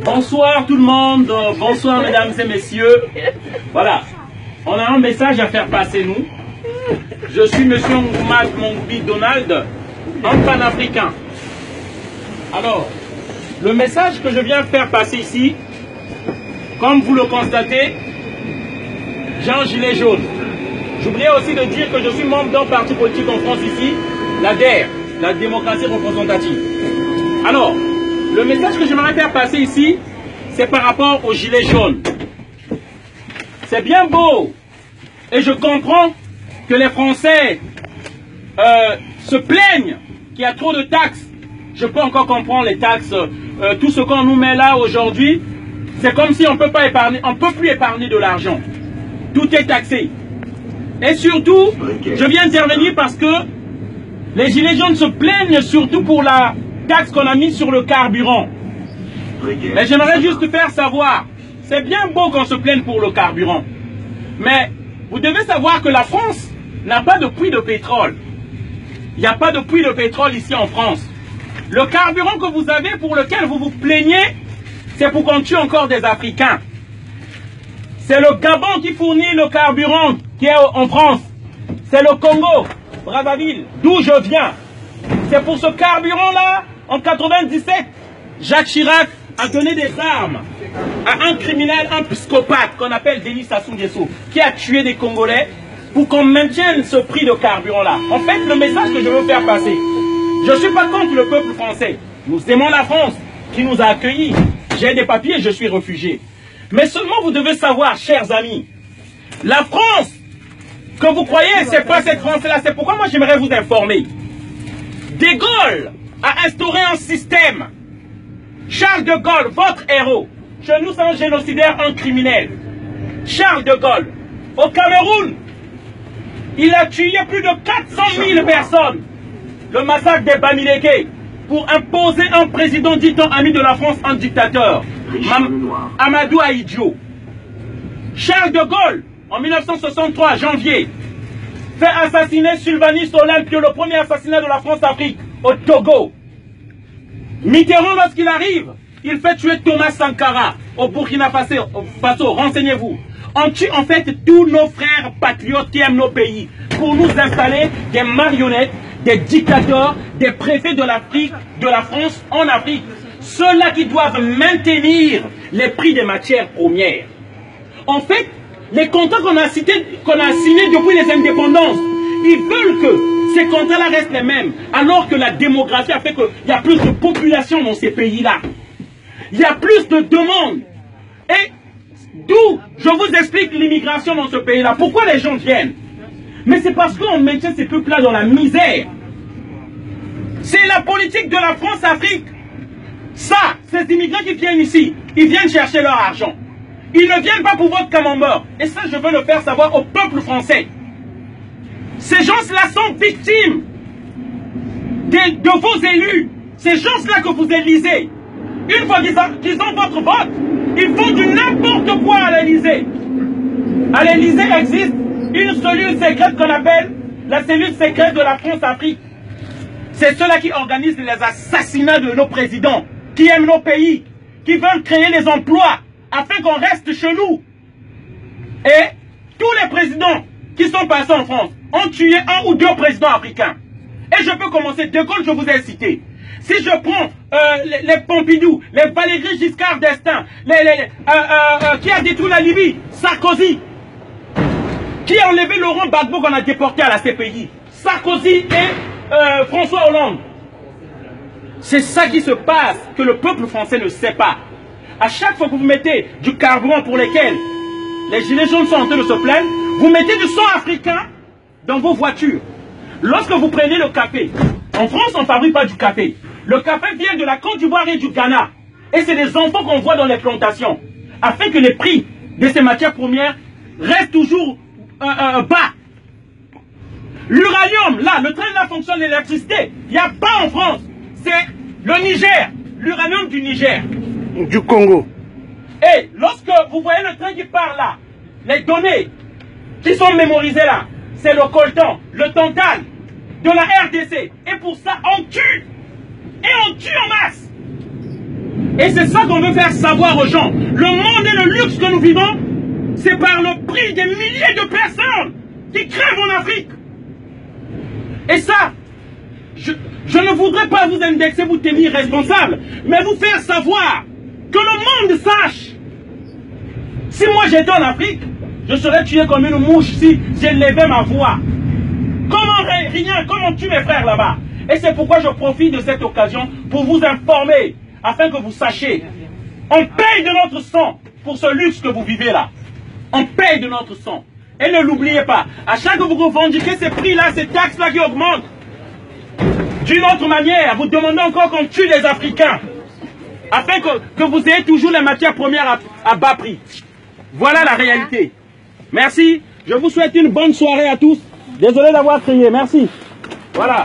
Bonsoir tout le monde, bonsoir mesdames et messieurs. Voilà, on a un message à faire passer nous. Je suis monsieur Ngoumad Mongbi Donald, un panafricain. Alors, le message que je viens faire passer ici, comme vous le constatez, j'ai un gilet jaune. J'oubliais aussi de dire que je suis membre d'un parti politique en France ici, la DER, la démocratie représentative. Alors, le message que j'aimerais faire passer ici, c'est par rapport au gilet jaune. C'est bien beau, et je comprends que les Français se plaignent qu'il y a trop de taxes. Je peux encore comprendre les taxes, tout ce qu'on nous met là aujourd'hui, c'est comme si on peut pas épargner, on peut plus épargner de l'argent. Tout est taxé. Et surtout, je viens intervenir parce que les gilets jaunes se plaignent surtout pour la taxe qu'on a mise sur le carburant. Mais j'aimerais juste faire savoir, c'est bien beau qu'on se plaigne pour le carburant, mais vous devez savoir que la France n'a pas de puits de pétrole. Il n'y a pas de puits de pétrole ici en France. Le carburant que vous avez, pour lequel vous vous plaignez, c'est pour qu'on tue encore des Africains. C'est le Gabon qui fournit le carburant qui est en France. C'est le Congo, Brazzaville, d'où je viens. C'est pour ce carburant-là, en 97, Jacques Chirac a donné des armes à un criminel, un psychopathe qu'on appelle Denis Sassou Nguesso, qui a tué des Congolais pour qu'on maintienne ce prix de carburant-là. En fait, le message que je veux faire passer, je ne suis pas contre le peuple français. Nous aimons la France qui nous a accueillis. J'ai des papiers, je suis réfugié. Mais seulement vous devez savoir, chers amis, la France que vous croyez, c'est pas cette France-là. C'est pourquoi moi j'aimerais vous informer. De Gaulle a instauré un système. Charles de Gaulle, votre héros, chez nous c'est un génocidaire, un criminel. Charles de Gaulle, au Cameroun, il a tué plus de 400 000 personnes. Le massacre des Bamileke, pour imposer un président dit ami de la France, un dictateur. Amadou Ahidjo. Charles de Gaulle, en 1963, janvier, fait assassiner Sylvanus Olympio, le premier assassinat de la France-Afrique, au Togo. Mitterrand, lorsqu'il arrive, il fait tuer Thomas Sankara au Burkina Faso. Renseignez-vous. On tue en fait tous nos frères patriotes qui aiment nos pays pour nous installer des marionnettes, des dictateurs, des préfets de l'Afrique, de la France en Afrique. Ceux-là qui doivent maintenir les prix des matières premières. En fait, les contrats qu'on a signés depuis les indépendances, ils veulent que ces contrats-là restent les mêmes, alors que la démographie a fait qu'il y a plus de population dans ces pays-là. Il y a plus de demandes. Et d'où je vous explique l'immigration dans ce pays-là. Pourquoi les gens viennent? Mais c'est parce qu'on maintient ces peuples-là dans la misère. C'est la politique de la France-Afrique. Ça, ces immigrants qui viennent ici, ils viennent chercher leur argent. Ils ne viennent pas pour votre camembert. Et ça, je veux le faire savoir au peuple français. Ces gens-là sont victimes de vos élus. Ces gens-là que vous élisez. Une fois qu'ils ont votre vote, ils font du n'importe quoi à l'Élysée. À l'Élysée existe une cellule secrète qu'on appelle la cellule secrète de la France-Afrique. C'est ceux-là qui organisent les assassinats de nos présidents, qui aiment nos pays, qui veulent créer les emplois afin qu'on reste chez nous. Et tous les présidents qui sont passés en France ont tué un ou deux présidents africains. Et je peux commencer. De Gaulle, je vous ai cité. Si je prends les Pompidou, les Valéry Giscard d'Estaing, qui a détruit la Libye, Sarkozy, qui a enlevé Laurent Gbagbo qu'on a déporté à la CPI, Sarkozy et François Hollande. C'est ça qui se passe, que le peuple français ne sait pas. À chaque fois que vous mettez du carburant pour lesquels les gilets jaunes sont en train de se plaindre, vous mettez du sang africain dans vos voitures. Lorsque vous prenez le café, en France on ne fabrique pas du café. Le café vient de la Côte d'Ivoire et du Ghana. Et c'est des enfants qu'on voit dans les plantations. Afin que les prix de ces matières premières restent toujours bas. L'uranium, là, le train là fonctionne l'électricité. Il n'y a pas en France. C'est le Niger. L'uranium du Niger. Du Congo. Et lorsque vous voyez le train qui part là, les données qui sont mémorisées là, c'est le coltan, le tantal de la RDC. Et pour ça, on tue. Et on tue en masse. Et c'est ça qu'on veut faire savoir aux gens. Le monde et le luxe que nous vivons, c'est par le prix des milliers de personnes qui crèvent en Afrique. Et ça, je ne voudrais pas vous indexer, vous tenir responsable, mais vous faire savoir que le monde sache. Si moi j'étais en Afrique, je serais tué comme une mouche si j'élevais ma voix. Comment rien, comment on tue mes frères là-bas? Et c'est pourquoi je profite de cette occasion pour vous informer, afin que vous sachiez. On paye de notre sang pour ce luxe que vous vivez là. On paye de notre sang. Et ne l'oubliez pas, à chaque fois que vous revendiquez ces prix-là, ces taxes-là qui augmentent, d'une autre manière, vous demandez encore qu'on tue les Africains, afin que vous ayez toujours les matières premières à bas prix. Voilà la réalité. Merci. Je vous souhaite une bonne soirée à tous. Désolé d'avoir crié. Merci. Voilà.